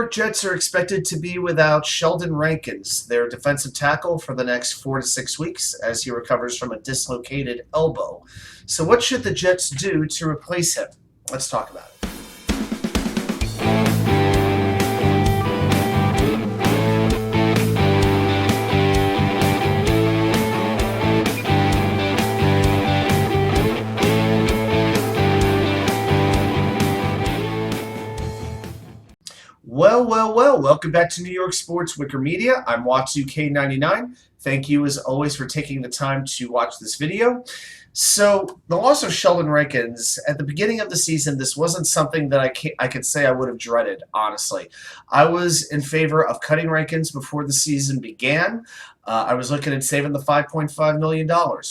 York Jets are expected to be without Sheldon Rankins, their defensive tackle, for the next 4 to 6 weeks as he recovers from a dislocated elbow. So, what should the Jets do to replace him? Let's talk about it. Well, welcome back to New York Sports WickerMedia. I'm Watsu-K99. Thank you, as always, for taking the time to watch this video. So, the loss of Sheldon Rankins, at the beginning of the season, this wasn't something that I could say I would have dreaded, honestly. I was in favor of cutting Rankins before the season began. I was looking at saving the $5.5 million.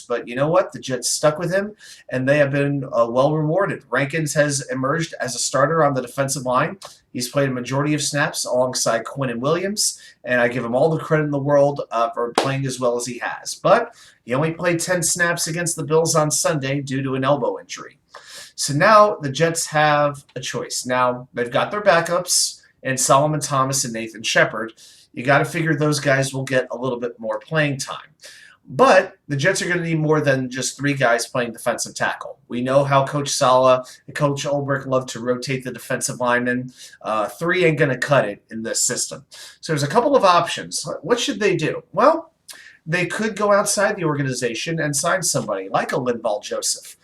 But you know what? The Jets stuck with him, and they have been well rewarded. Rankins has emerged as a starter on the defensive line. He's played a majority of snaps alongside Quinn and Williams, and I give him all the credit in the world for playing as well as he has. But he only played 10 snaps against the Bills on Sunday due to an elbow injury. So now the Jets have a choice. Now, they've got their backups in Solomon Thomas and Nathan Shepard. You got to figure those guys will get a little bit more playing time. But the Jets are going to need more than just 3 guys playing defensive tackle. We know how Coach Saleh and Coach Ulbrich love to rotate the defensive linemen. 3 ain't going to cut it in this system. So there's a couple of options. What should they do? Well, they could go outside the organization and sign somebody like a Linval Joseph.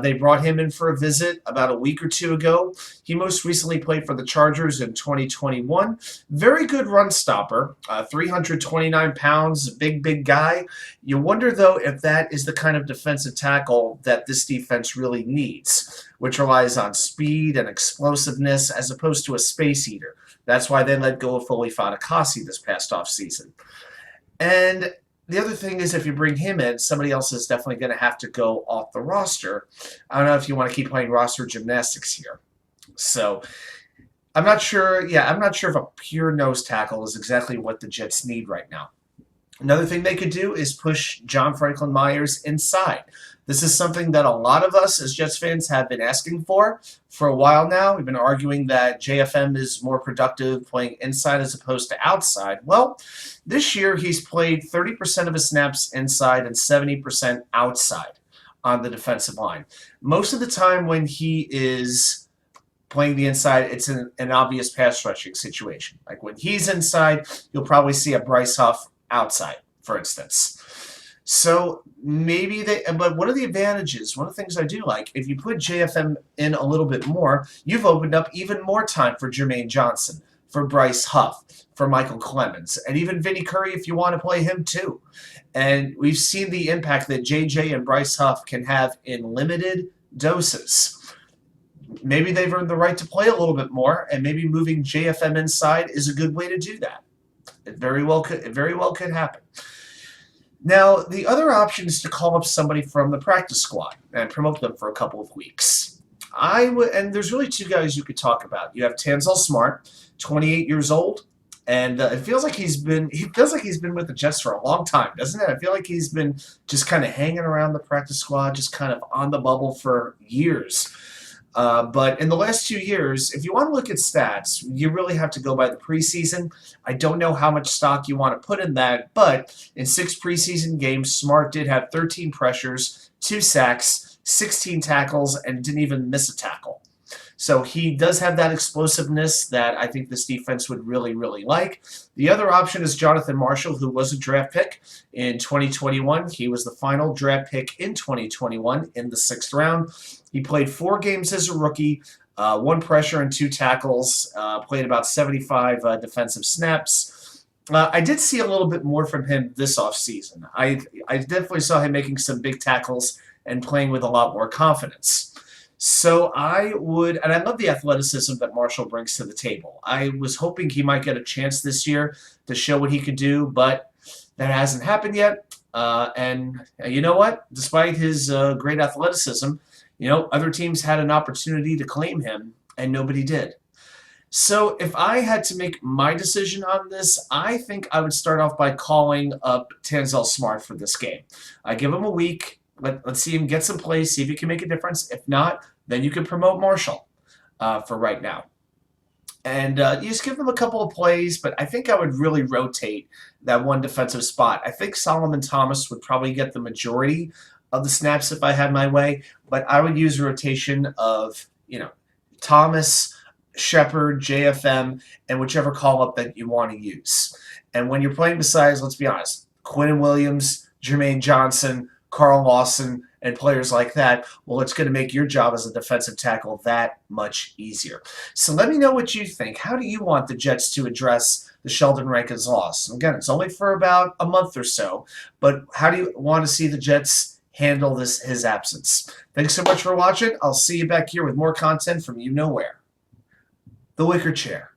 They brought him in for a visit about a week or 2 ago. He most recently played for the Chargers in 2021. Very good run stopper, 329 pounds, big guy. You wonder, though, if that is the kind of defensive tackle that this defense really needs, which relies on speed and explosiveness as opposed to a space eater. That's why they let go of Foley Fatukasi this past offseason. And the other thing is, if you bring him in, somebody else is definitely going to have to go off the roster. I don't know if you want to keep playing roster gymnastics here. So, I'm not sure. Yeah, I'm not sure if a pure nose tackle is exactly what the Jets need right now. Another thing they could do is push John Franklin Myers inside. This is something that a lot of us as Jets fans have been asking for a while now. We've been arguing that JFM is more productive playing inside as opposed to outside. Well, this year he's played 30% of his snaps inside and 70% outside on the defensive line. Most of the time when he is playing the inside, it's an obvious pass rushing situation. Like when he's inside, you'll probably see a Bryce Huff outside, for instance. So maybe but one of the advantages, one of the things I do like, if you put JFM in a little bit more, you've opened up even more time for Jermaine Johnson, for Bryce Huff, for Michael Clemens, and even Vinny Curry if you want to play him too. And we've seen the impact that JJ and Bryce Huff can have in limited doses. Maybe they've earned the right to play a little bit more, and maybe moving JFM inside is a good way to do that. It very well could happen. Now, the other option is to call up somebody from the practice squad and promote them for a couple of weeks. And there's really 2 guys you could talk about. You have Tanzel Smart, 28 years old, and it feels like he's been with the Jets for a long time, doesn't it? I feel like he's been just kind of hanging around the practice squad, just kind of on the bubble for years. But in the last 2 years, if you want to look at stats, you really have to go by the preseason. I don't know how much stock you want to put in that, but in 6 preseason games, Smart did have 13 pressures, 2 sacks, 16 tackles, and didn't even miss a tackle. So he does have that explosiveness that I think this defense would really like. The other option is Jonathan Marshall, who was a draft pick in 2021. He was the final draft pick in 2021 in the 6th round. He played 4 games as a rookie, 1 pressure and 2 tackles, played about 75 defensive snaps. I did see a little bit more from him this offseason. I definitely saw him making some big tackles and playing with a lot more confidence. So I love the athleticism that Marshall brings to the table. I was hoping he might get a chance this year to show what he could do, but that hasn't happened yet. And you know what? Despite his great athleticism, other teams had an opportunity to claim him, and nobody did. So if I had to make my decision on this, I think I would start off by calling up Tanzel Smart for this game. I give him a week. Let's see him get some plays, see if he can make a difference. If not, then you can promote Marshall for right now. And you just give them a couple of plays, but I think I would really rotate that one defensive spot. I think Solomon Thomas would probably get the majority of the snaps if I had my way, but I would use a rotation of, Thomas, Shepard, JFM, and whichever call-up that you want to use. And when you're playing besides, let's be honest, Quinn Williams, Jermaine Johnson, Carl Lawson, and players like that, well, it's going to make your job as a defensive tackle that much easier. So let me know what you think. How do you want the Jets to address the Sheldon Rankins loss? Again, it's only for about a month or so, but how do you want to see the Jets handle his absence? Thanks so much for watching. I'll see you back here with more content from you know where. The Wicker Chair.